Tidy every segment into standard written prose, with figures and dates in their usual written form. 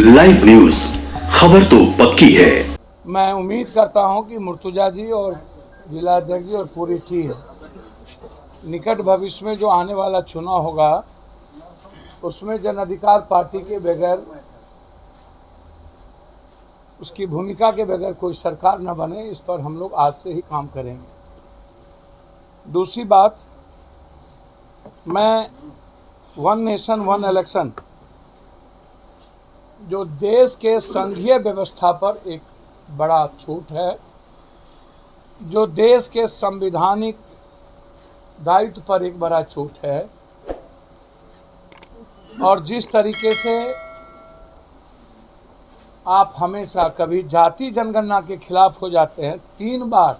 Live news, खबर तो पक्की है। मैं उम्मीद करता हूं कि मुर्तुजा जी और जिलाध्यक्ष जी और पूरी टीम निकट भविष्य में जो आने वाला चुनाव होगा उसमें जन अधिकार पार्टी के बगैर, उसकी भूमिका के बगैर कोई सरकार न बने, इस पर हम लोग आज से ही काम करेंगे। दूसरी बात, मैं वन नेशन वन इलेक्शन जो देश के संघीय व्यवस्था पर एक बड़ा छूट है, जो देश के संवैधानिक दायित्व पर एक बड़ा छूट है, और जिस तरीके से आप हमेशा कभी जाति जनगणना के खिलाफ हो जाते हैं, 3 बार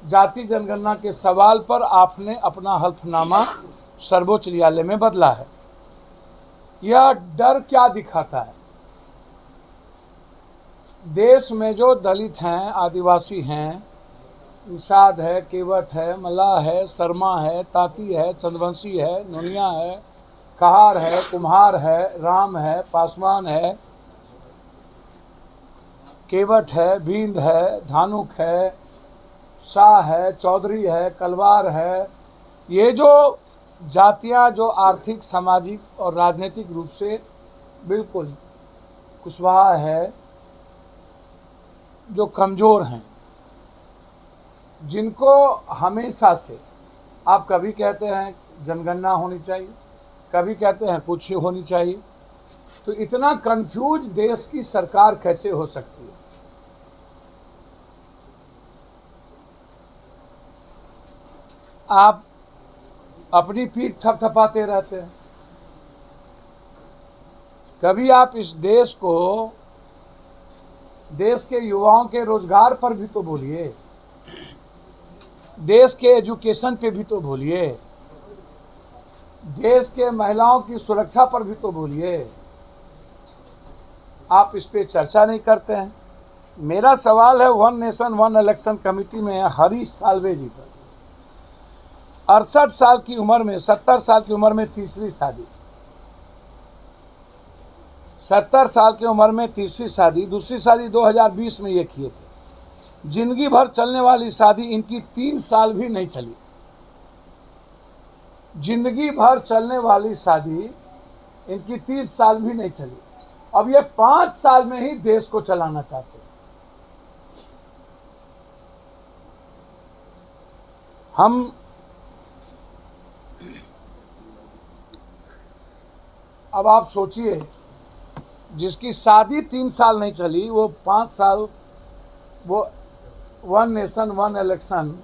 जाति जनगणना के सवाल पर आपने अपना हल्फनामा सर्वोच्च न्यायालय में बदला है। यह डर क्या दिखाता है? देश में जो दलित हैं, आदिवासी हैं, निषाद है, केवट है, मल्लाह है, शर्मा है, ताती है, चंद्रवंशी है, नोनिया है, कहार है, कुम्हार है, राम है, पासवान है, केवट है, बींद है, धानुक है, शाह है, चौधरी है, कलवार है, ये जो जातियां जो आर्थिक, सामाजिक और राजनीतिक रूप से बिल्कुल कुशवाहा है, जो कमज़ोर हैं, जिनको हमेशा से आप कभी कहते हैं जनगणना होनी चाहिए, कभी कहते हैं कुछ होनी चाहिए, तो इतना कंफ्यूज देश की सरकार कैसे हो सकती है? आप अपनी पीठ थपथपाते रहते हैं। कभी आप इस देश को, देश के युवाओं के रोजगार पर भी तो बोलिए, देश के एजुकेशन पे भी तो बोलिए, देश के महिलाओं की सुरक्षा पर भी तो बोलिए। आप इस पे चर्चा नहीं करते हैं। मेरा सवाल है one nation one election committee में हरीश साल्वे जी पर। 68 साल की उम्र में, 70 साल की उम्र में तीसरी शादी, 70 साल की उम्र में तीसरी शादी, दूसरी शादी 2020 में ये किए थे। जिंदगी भर चलने वाली शादी इनकी 3 साल भी नहीं चली। जिंदगी भर चलने वाली शादी इनकी 30 साल भी नहीं चली। अब ये 5 साल में ही देश को चलाना चाहते हैं। हम अब आप सोचिए, जिसकी शादी 3 साल नहीं चली, वो 5 साल वो one nation one election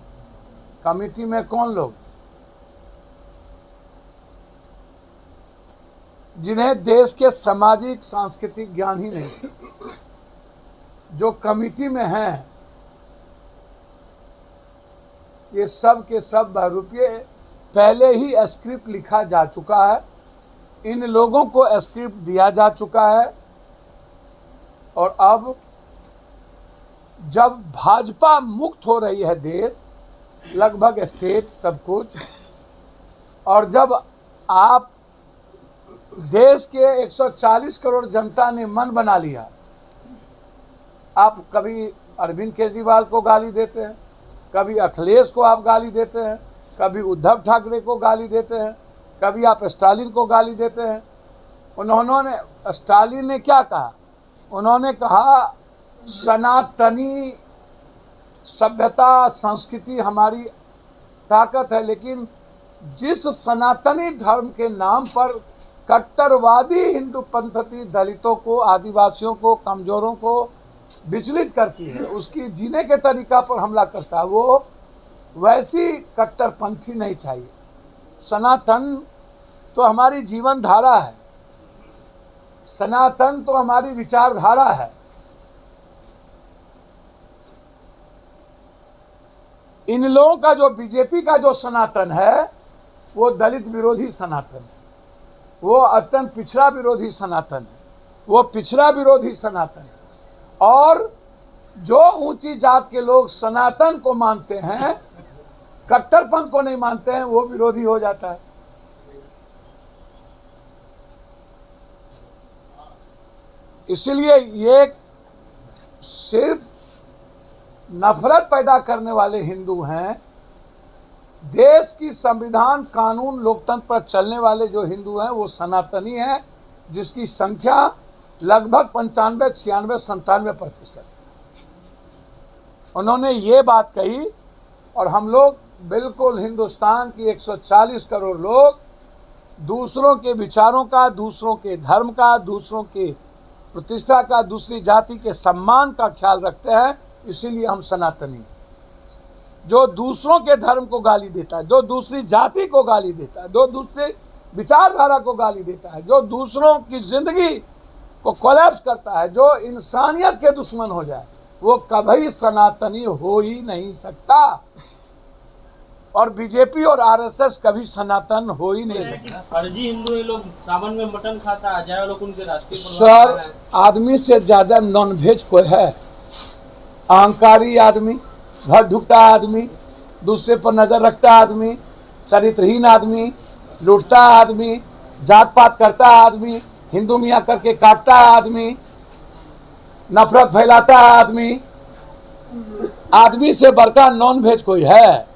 committee में कौन लोग, जिन्हें देश के सामाजिक सांस्कृतिक ज्ञान ही नहीं, जो कमेटी में हैं, ये सब के सब बहरूपिये। पहले ही स्क्रिप्ट लिखा जा चुका है, इन लोगों को स्क्रिप्ट दिया जा चुका है, और अब जब भाजपा मुक्त हो रही है देश, लगभग स्टेट सब कुछ, और जब आप देश के 140 करोड़ जनता ने मन बना लिया, आप कभी अरविंद केजरीवाल को गाली देते हैं, कभी अखिलेश को आप गाली देते हैं, कभी उद्धव ठाकरे को गाली देते हैं, कभी आप स्टालिन को गाली देते हैं। उन्होंने, स्टालिन ने क्या कहा? उन्होंने कहा सनातनी सभ्यता संस्कृति हमारी ताकत है, लेकिन जिस सनातनी धर्म के नाम पर कट्टरवादी हिंदू पंथी दलितों को, आदिवासियों को, कमजोरों को विचलित करती है, उसकी जीने के तरीका पर हमला करता है, वो वैसी कट्टरपंथी नहीं चाहिए। सनातन तो हमारी जीवन धारा है, सनातन तो हमारी विचारधारा है। इन लोगों का जो बीजेपी का जो सनातन है, वो दलित विरोधी सनातन है, वो अत्यंत पिछड़ा विरोधी सनातन है, वो पिछड़ा विरोधी सनातन है। और जो ऊंची जात के लोग सनातन को मानते हैं, कट्टरपंथ को नहीं मानते हैं, वो विरोधी हो जाता है। इसलिए ये सिर्फ नफरत पैदा करने वाले हिंदू हैं। देश की संविधान, कानून, लोकतंत्र पर चलने वाले जो हिंदू हैं वो सनातनी हैं, जिसकी संख्या लगभग 95, 96, 97% है। उन्होंने ये बात कही और हम लोग बिल्कुल हिंदुस्तान की 140 करोड़ लोग दूसरों के विचारों का, दूसरों के धर्म का, दूसरों के प्रतिष्ठा का, दूसरी जाति के सम्मान का ख्याल रखते हैं। इसीलिए हम सनातनी। जो दूसरों के धर्म को गाली देता है, जो दूसरी जाति को गाली देता है, जो दूसरी विचारधारा को गाली देता है, जो दूसरों की जिंदगी को कोलैप्स करता है, जो इंसानियत के दुश्मन हो जाए, वो कभी सनातनी हो ही नहीं सकता। और बीजेपी और आरएसएस कभी सनातन हो ही नहीं सकता। फर्जी हिंदू ये लोग सावन में मटन खाता है, हजारों लोग उनके राष्ट्रीय सर, आदमी से ज्यादा नॉनवेज कोई है? अहंकारी आदमी, घर ढुकता आदमी, दूसरे पर नजर रखता आदमी, चरित्रहीन आदमी, लूटता आदमी, जात पात करता आदमी, हिंदू मियाँ करके काटता आदमी, नफरत फैलाता आदमी। आदमी से बढ़कर नॉनवेज कोई है?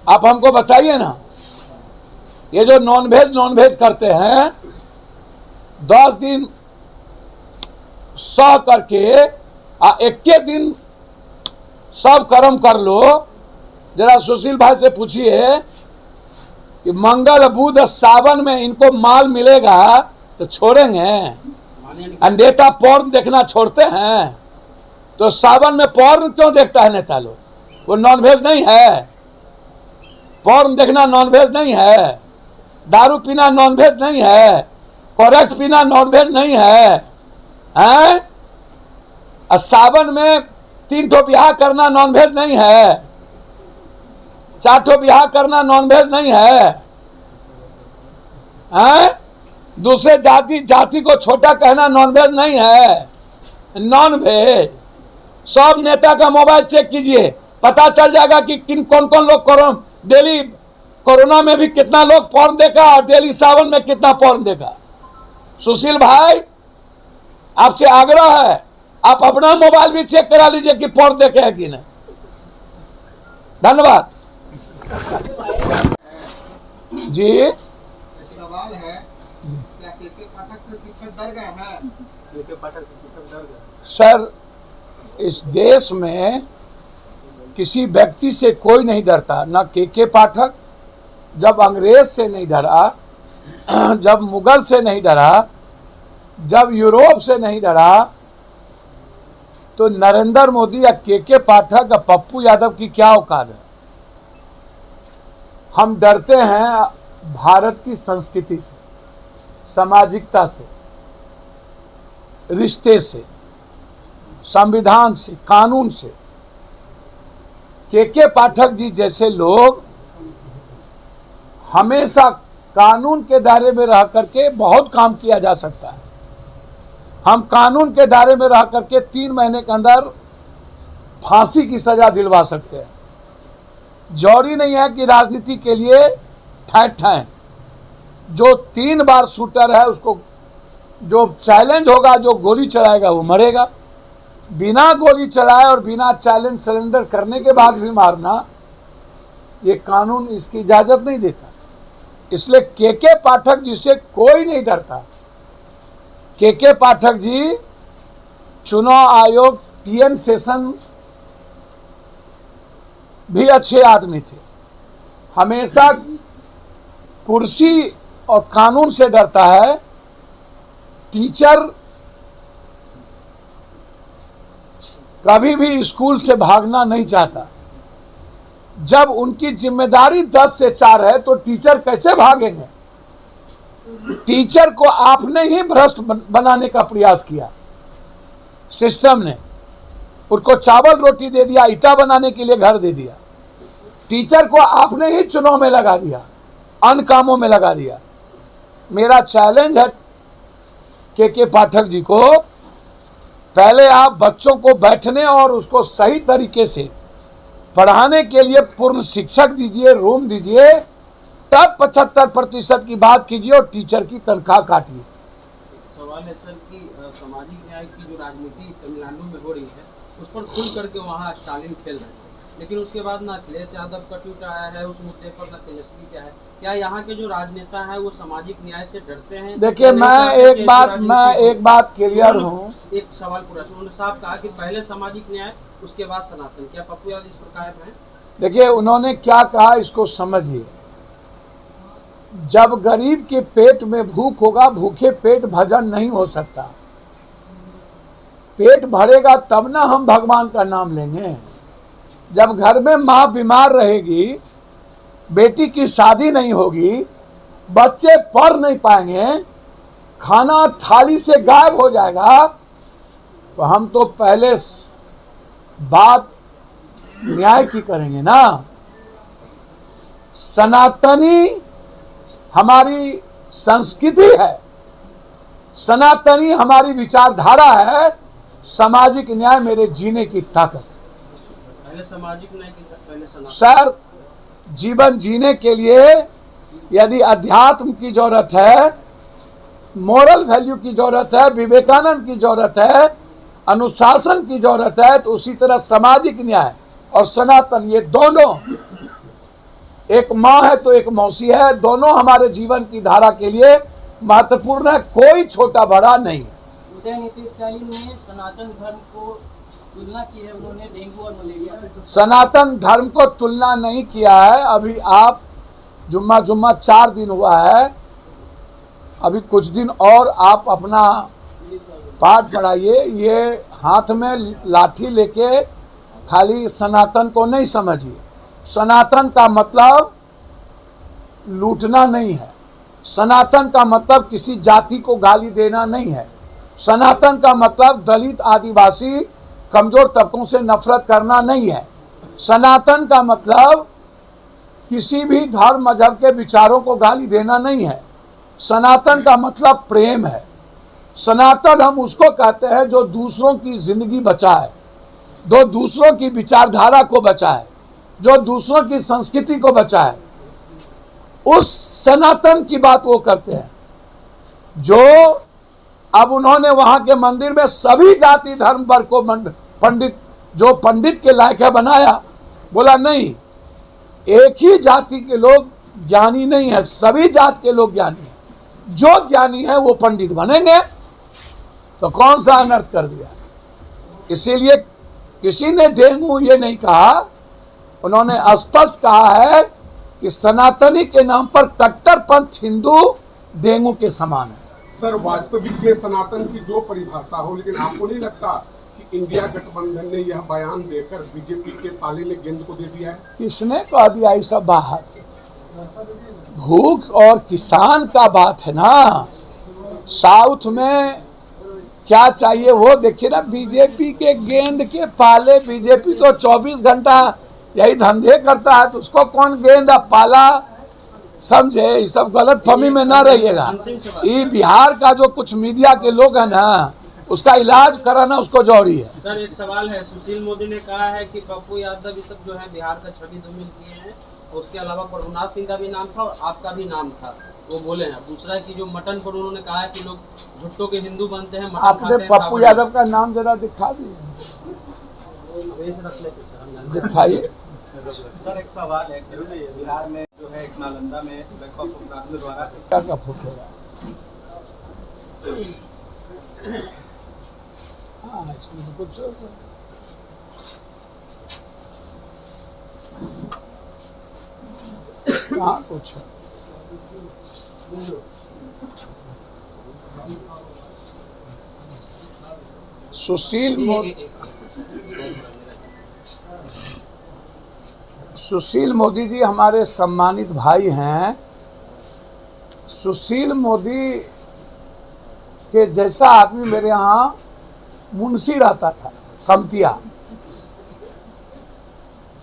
आप हमको बताइए ना। ये जो नॉनवेज करते हैं, 10 दिन सह करके 21 दिन सब कर्म कर लो। जरा सुशील भाई से पूछिए कि मंगल बुध सावन में इनको माल मिलेगा तो छोड़ेंगे? नेता पॉर्न देखना छोड़ते हैं तो सावन में पॉर्न क्यों देखता है नेता लोग? वो नॉनवेज नहीं है? पॉर्न देखना नॉनवेज नहीं है? दारू पीना नॉनवेज नहीं है? कोरेक्स पीना नॉनवेज नहीं है? और सावन में 3 ठो ब्याह करना नॉनवेज नहीं है? 4 ठो ब्याह करना नॉनवेज नहीं है? दूसरे जाति को छोटा कहना नॉनवेज नहीं है? नॉनवेज। सब नेता का मोबाइल चेक कीजिए, पता चल जाएगा कि कौन कौन लोग डेली कोरोना में भी कितना लोग पॉर्न देखा और डेली सावन में कितना पॉर्न देखा। सुशील भाई, आपसे आग्रह है, आप अपना मोबाइल भी चेक करा लीजिए कि पॉर्न देखे हैं कि नहीं। धन्यवाद जी। सवाल है, क्या केके पाठक से शिक्षक डर गए हैं? केके पाठक से शिक्षक डर गए? सर, इस देश में किसी व्यक्ति से कोई नहीं डरता। ना केके पाठक जब अंग्रेज से नहीं डरा, जब मुगल से नहीं डरा, जब यूरोप से नहीं डरा, तो नरेंद्र मोदी या केके पाठक या पप्पू यादव की क्या औकात है? हम डरते हैं भारत की संस्कृति से, सामाजिकता से, रिश्ते से, संविधान से, कानून से। केके पाठक जी जैसे लोग हमेशा कानून के दायरे में रह करके बहुत काम किया जा सकता है। हम कानून के दायरे में रह करके 3 महीने के अंदर फांसी की सजा दिलवा सकते हैं। जरूरी नहीं है कि राजनीति के लिए ठाएं। जो 3 बार शूटर है उसको जो चैलेंज होगा, जो गोली चलाएगा वो मरेगा। बिना गोली चलाए और बिना चैलेंज सरेंडर करने के बाद भी मारना, ये कानून इसकी इजाजत नहीं देता। इसलिए केके पाठक जी से कोई नहीं डरता। केके पाठक जी चुनाव आयोग, TN सेशन भी अच्छे आदमी थे। हमेशा कुर्सी और कानून से डरता है। टीचर कभी भी स्कूल से भागना नहीं चाहता। जब उनकी जिम्मेदारी 10 से 4 है तो टीचर कैसे भागेंगे? टीचर को आपने ही भ्रष्ट बनाने का प्रयास किया। सिस्टम ने उनको चावल रोटी दे दिया, ईटा बनाने के लिए घर दे दिया। टीचर को आपने ही चुनाव में लगा दिया, अन्य कामों में लगा दिया। मेरा चैलेंज है केके पाठक जी को, पहले आप बच्चों को बैठने और उसको सही तरीके से पढ़ाने के लिए पूर्ण शिक्षक दीजिए, रूम दीजिए, तब 75% की बात कीजिए और टीचर की तनख्वाह काटिए। सवाल है सर कि सामाजिक न्याय की जो राजनीति तमिलनाडु में हो रही है उस पर खुल करके वहाँ स्टालिन खेल रहे हैं, लेकिन उसके बाद ना अखिलेश यादव का ट्वीट आया है उस मुद्दे पर, ना तेजस्वी क्या है। क्या यहाँ के जो राजनेता हैं वो सामाजिक न्याय से डरते हैं? देखिए, मैं एक बात क्लियर हूँ। एक सवाल पूरा, उन्होंने साफ कहा कि पहले सामाजिक न्याय उसके बाद सनातन। क्या पप्पू यादव इस पर कायम है? देखिए, उन्होंने क्या कहा इसको समझिए। जब गरीब के पेट में भूख होगा, भूखे पेट भजन नहीं हो सकता। पेट भरेगा तब ना हम भगवान का नाम लेंगे। जब घर में माँ बीमार रहेगी, बेटी की शादी नहीं होगी, बच्चे पढ़ नहीं पाएंगे, खाना थाली से गायब हो जाएगा, तो हम तो पहले बात न्याय की करेंगे ना। सनातनी हमारी संस्कृति है, सनातनी हमारी विचारधारा है, सामाजिक न्याय मेरे जीने की ताकत। पहले सामाजिक न्याय की पहले सनातन। सर, जीवन जीने के लिए यदि अध्यात्म की जरूरत है, मोरल वैल्यू की जरूरत है, विवेकानंद की जरूरत है, अनुशासन की जरूरत है, तो उसी तरह सामाजिक न्याय और सनातन, ये दोनों, एक माँ है तो एक मौसी है, दोनों हमारे जीवन की धारा के लिए महत्वपूर्ण है, कोई छोटा बड़ा नहीं है। उदयनिधि स्टालिन ने सनातन धर्म को तुलना की है, उन्होंने डेंगू और मलेरिया। सनातन धर्म को तुलना नहीं किया है। अभी आप जुम्मा 4 दिन हुआ है, अभी कुछ दिन और आप अपना पाठ पढ़ाइए। ये हाथ में लाठी लेके खाली सनातन को नहीं समझिए। सनातन का मतलब लूटना नहीं है, सनातन का मतलब किसी जाति को गाली देना नहीं है, सनातन का मतलब दलित, आदिवासी, कमजोर तबकों से नफरत करना नहीं है। सनातन का मतलब किसी भी धर्म मजहब के विचारों को गाली देना नहीं है। सनातन का मतलब प्रेम है। सनातन हम उसको कहते हैं जो दूसरों की जिंदगी बचाए, जो दूसरों की विचारधारा को बचाए, जो दूसरों की संस्कृति को बचाए, उस सनातन की बात वो करते हैं। जो अब उन्होंने वहां के मंदिर में सभी जाति धर्म वर्ग को पंडित, जो पंडित के लायक है, बनाया। बोला नहीं, एक ही जाति के लोग ज्ञानी नहीं है, सभी जात के लोग ज्ञानी हैं। जो ज्ञानी है वो पंडित बनेंगे, तो कौन सा अनर्थ कर दिया। इसीलिए किसी ने डेंगू ये नहीं कहा, उन्होंने स्पष्ट कहा है कि सनातनी के नाम पर कट्टरपंथ हिंदू डेंगू के समान है। सर, वास्तविक में सनातन की जो परिभाषा हो, लेकिन आपको नहीं लगता कि इंडिया गठबंधन ने यह बयान देकर बीजेपी के पाले में गेंद को दे दिया है? किसने कह दिया ये सब बात? भूख और किसान का बात है ना। साउथ में क्या चाहिए वो देखिए ना। बीजेपी के गेंद के पाले, बीजेपी तो 24 घंटा यही धंधे करता है, तो उसको कौन गेंद पाला समझे। ये सब गलत फहमी में ना रहिएगा। ये बिहार का जो कुछ मीडिया के लोग हैं ना, उसका इलाज कराना उसको जरूरी है। सर, एक सवाल है, सुशील मोदी ने कहा है कि पप्पू यादव ये सब जो है बिहार का छवि धूमिल किए हैं, उसके अलावा प्रभुनाथ सिंह का भी नाम था और आपका भी नाम था, वो बोले हैं। दूसरा है कि जो मटन पर उन्होंने कहा है कि लोग झुट्टो के हिंदू बनते हैं, मटन आपने खाते हैं। पप्पू यादव का नाम जरा दिखा दिए, दिखाइए। सर, एक सवाल है कि बिहार में जो है एक नालंदा में बैकअप अपराधियों द्वारा क्या का फूटेगा। हाँ, इसमें तो कुछ कहाँ कुछ है। सुशील मोदी जी हमारे सम्मानित भाई हैं। सुशील मोदी के जैसा आदमी मेरे यहाँ मुंशी रहता था, कमतिया।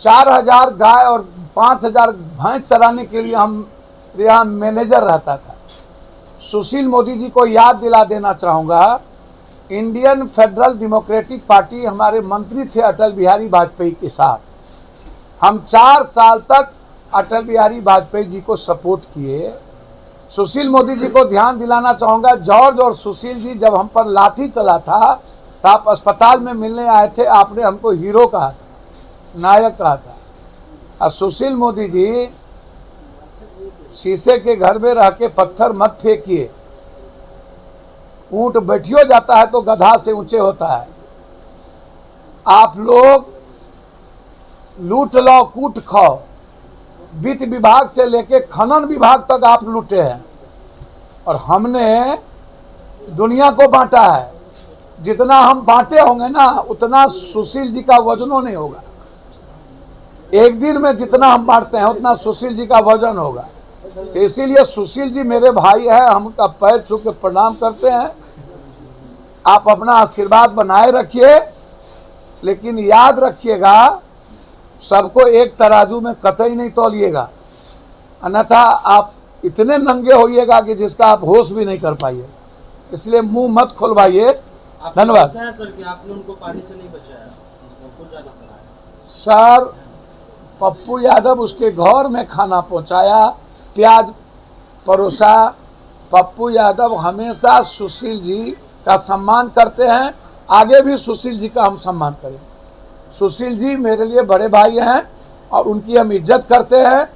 4000 गाय और 5000 भैंस चराने के लिए हम यहाँ मैनेजर रहता था। सुशील मोदी जी को याद दिला देना चाहूँगा, इंडियन फेडरल डेमोक्रेटिक पार्टी हमारे मंत्री थे अटल बिहारी वाजपेयी के साथ। हम 4 साल तक अटल बिहारी वाजपेयी जी को सपोर्ट किए। सुशील मोदी जी को ध्यान दिलाना चाहूँगा, जॉर्ज और सुशील जी जब हम पर लाठी चला था तो आप अस्पताल में मिलने आए थे, आपने हमको हीरो कहा था, नायक कहा था। और सुशील मोदी जी शीशे के घर में रह के पत्थर मत फेंकिए, ऊंट बैठियो जाता है तो गधा से ऊंचे होता है। आप लोग लूट लो कूट खाओ, वित्त विभाग से लेके खनन विभाग तक आप लूटे हैं, और हमने दुनिया को बांटा है। जितना हम बांटे होंगे ना उतना सुशील जी का वजनों नहीं होगा। एक दिन में जितना हम बांटते हैं उतना सुशील जी का वजन होगा। तो इसीलिए सुशील जी मेरे भाई हैं, हम उनका पैर छू के प्रणाम करते हैं। आप अपना आशीर्वाद बनाए रखिए, लेकिन याद रखिएगा सबको एक तराजू में कतई नहीं तौलिएगा, अन्यथा आप इतने नंगे होइएगा कि जिसका आप होश भी नहीं कर पाइए। इसलिए मुंह मत खुलवाइए। धन्यवाद। सर कि आपने उनको पानी से नहीं बचाया, खुद जाना पड़ा है। सर पप्पू यादव उसके घर में खाना पहुंचाया, प्याज परोसा। पप्पू यादव हमेशा सुशील जी का सम्मान करते हैं, आगे भी सुशील जी का हम सम्मान करें। सुशील जी मेरे लिए बड़े भाई हैं और उनकी हम इज्जत करते हैं।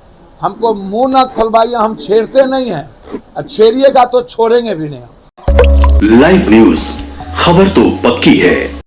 हमको मुंह ना खुलवाइए, हम छेड़ते नहीं हैं, और छेड़िएगा तो छोड़ेंगे भी नहीं। लाइव न्यूज, खबर तो पक्की है।